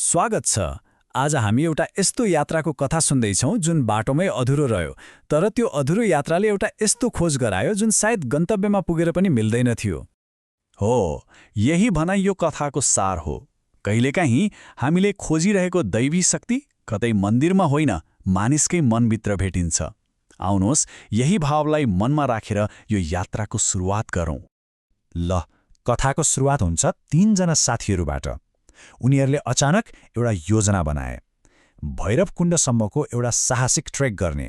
स्वागत छ। आज हामी एउटा यस्तो यात्राको कथा सुन्दैछौँ जुन बाटोमै अधुरो रह्यो, तर त्यो अधुरो यात्राले एउटा यस्तो खोज गरायो जुन सायद गन्तव्यमा पुगेर पनि मिल्दैन थियो। हो, यही भनाइ यो कथाको सार हो। कहिलेकाहीँ हामीले खोजिरहेको दैवी शक्ति कतै मन्दिरमा होइन, मानिसकै मनभित्र भेटिन्छ। आउनुहोस्, यही भावलाई मनमा राखेर यो यात्राको सुरुवात गरौँ। ल, कथाको सुरुवात हुन्छ 3 जना साथीहरूबाट। उनीहरूले अचानक एउटा योजना बनाए, भैरवकुण्डसम्मको एउटा साहसिक ट्रेक गर्ने।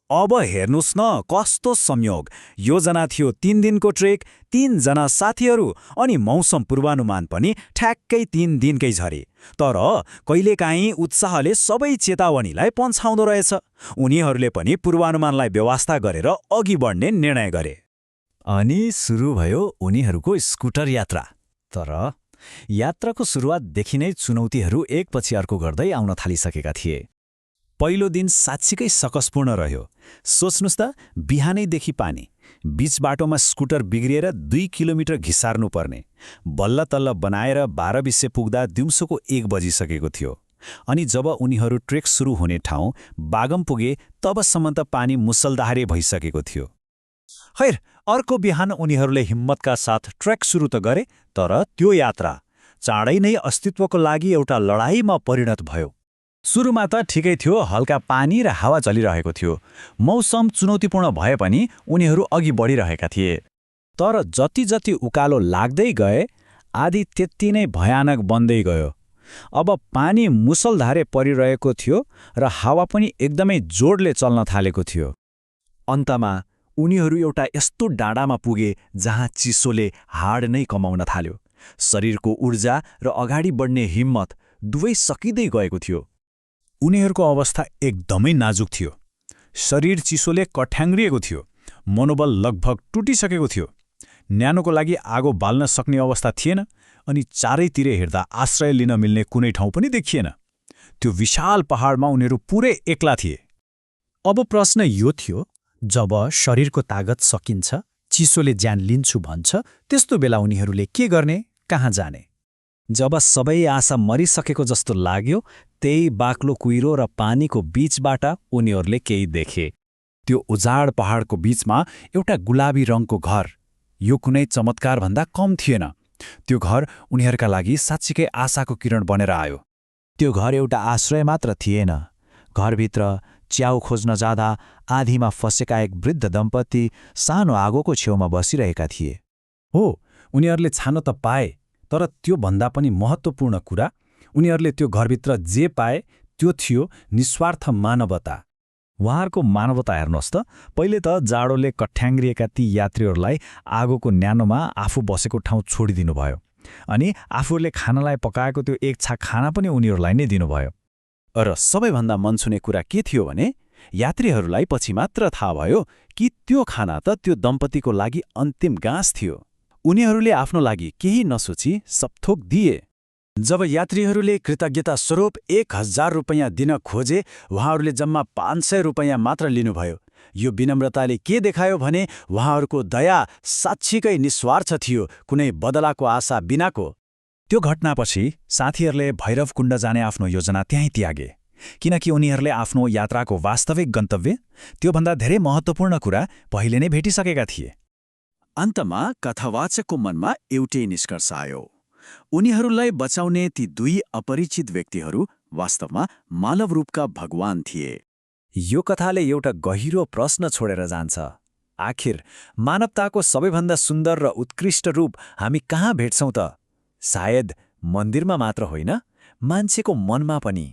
अब हेर्नुस् न, कस्तो संयोग! योजना थियो 3 दिनको ट्रेक, 3 जना साथीहरू, अनि मौसम पूर्वानुमान पनि ठ्याक्कै 3 दिनकै झरे। तर कहिलेकाहीँ उत्साहले सबै चेतावनीलाई पन्छाउँदो रहेछ। उनीहरूले पनि पूर्वानुमानलाई व्यवस्था गरेर अघि बढ्ने निर्णय गरे। अनि सुरु भयो उनीहरूको स्कुटर यात्रा। तर यात्राको सुरुवातदेखि नै चुनौतीहरू एकपछि अर्को गर्दै आउन थालिसकेका थिए। पहिलो दिन साँच्चीकै सकसपूर्ण रह्यो। सोच्नुस् त, बिहानैदेखि पानी, बीच बाटोमा स्कुटर बिग्रिएर 2 किलोमिटर घिसार्नुपर्ने, बल्ल तल्ल बनाएर 12 बिसे पुग्दा दिउँसोको 1 बजिसकेको थियो। अनि जब उनीहरू ट्रेक सुरु हुने ठाउँ बागम पुगे, तबसम्म त पानी मुसलधारे भइसकेको थियो। खैर, अर्को बिहान उनीहरूले हिम्मतका साथ ट्रेक सुरु त गरे, तर त्यो यात्रा चाँडै नै अस्तित्वको लागि एउटा लडाईँमा परिणत भयो। सुरुमा त ठिकै थियो, हल्का पानी र हावा चलिरहेको थियो। मौसम चुनौतीपूर्ण भए पनि उनीहरू अघि बढिरहेका थिए। तर जति जति उकालो लाग्दै गए, आदि त्यति नै भयानक बन्दै गयो। अब पानी मुसलधारे परिरहेको थियो र हावा पनि एकदमै जोडले चल्न थालेको थियो। अन्तमा उनीहरू एउटा यस्तो डाँडामा पुगे जहाँ चिसोले हाड नै कमाउन थाल्यो। शरीरको ऊर्जा र अगाडि बढ्ने हिम्मत दुवै सकिँदै गएको थियो। उनीहरूको अवस्था एकदमै नाजुक थियो। शरीर चिसोले कठ्याङ्ग्रिएको थियो, मनोबल लगभग टुटिसकेको थियो। न्यानोको लागि आगो बाल्न सक्ने अवस्था थिएन, अनि चारैतिर हेर्दा आश्रय लिन मिल्ने कुनै ठाउँ पनि देखिएन। त्यो विशाल पहाडमा उनीहरू पुरै एक्ला थिए। अब प्रश्न यो थियो, जब शरीरको तागत सकिन्छ, चिसोले ज्यान लिन्छु भन्छ, त्यस्तो बेला उनीहरूले के गर्ने, कहाँ जाने? जब सबै आशा मरिसकेको जस्तो लाग्यो, त्यही बाक्लो कुहिरो र पानीको बीचबाट उनीहरूले केही देखे। त्यो उजाड पहाडको बीचमा एउटा गुलाबी रङको घर। यो कुनै चमत्कारभन्दा कम थिएन। त्यो घर उनीहरूका लागि साँच्चीकै आशाको किरण बनेर आयो। त्यो घर एउटा आश्रय मात्र थिएन। घरभित्र च्याउ खोज्न जाँदा आँधीमा फँसेका एक वृद्ध दम्पति सानो आगोको छेउमा बसिरहेका थिए। हो, उनीहरूले छानो त पाए, तर त्यो भन्दा पनि महत्त्वपूर्ण कुरा, उनीहरूले त्यो घरभित्र जे पाए त्यो थियो निस्वार्थ मानवता। उहाँहरूको मानवता हेर्नुहोस् त। पहिले त जाडोले कठ्याङ्ग्रिएका ती यात्रीहरूलाई आगोको न्यानोमा आफू बसेको ठाउँ छोडिदिनु भयो, अनि आफूहरूले खानालाई पकाएको त्यो एक छाक खाना पनि उनीहरूलाई नै दिनुभयो। र सबैभन्दा मन छुने कुरा के थियो भने, यात्रीहरूलाई पछि मात्र थाहा भयो कि त्यो खाना त त्यो दम्पतिको लागि अन्तिम गाँस थियो। उनीहरूले आफ्नो लागि केही नसोची सबथोक दिए। जब यात्रीहरूले कृतज्ञता स्वरूप 1000 रुपैयाँ दिन खोजे, उहाँहरूले जम्मा 500 रुपैयाँ मात्र लिनुभयो। यो विनम्रताले के देखायो भने उहाँहरूको दया साँच्चीकै निस्वार्थ थियो, कुनै बदलाको आशा बिनाको। त्यो घटनापछि साथीहरूले भैरवकुण्ड जाने आफ्नो योजना त्यहीँ त्यागे, किनकि उनीहरूले आफ्नो यात्राको वास्तविक गन्तव्य, त्योभन्दा धेरै महत्त्वपूर्ण कुरा पहिले नै भेटिसकेका थिए। अन्तमा कथावाचकको मनमा एउटै निष्कर्ष आयो। उनीहरूलाई बचाउने ती 2 अपरिचित व्यक्तिहरू वास्तवमा मानव रूपका भगवान थिए। यो कथाले एउटा गहिरो प्रश्न छोडेर जान्छ। आखिर मानवताको सबैभन्दा सुन्दर र उत्कृष्ट रूप हामी कहाँ भेट्छौँ त? सायद मन्दिरमा मात्र होइन, मान्छेको मनमा पनि।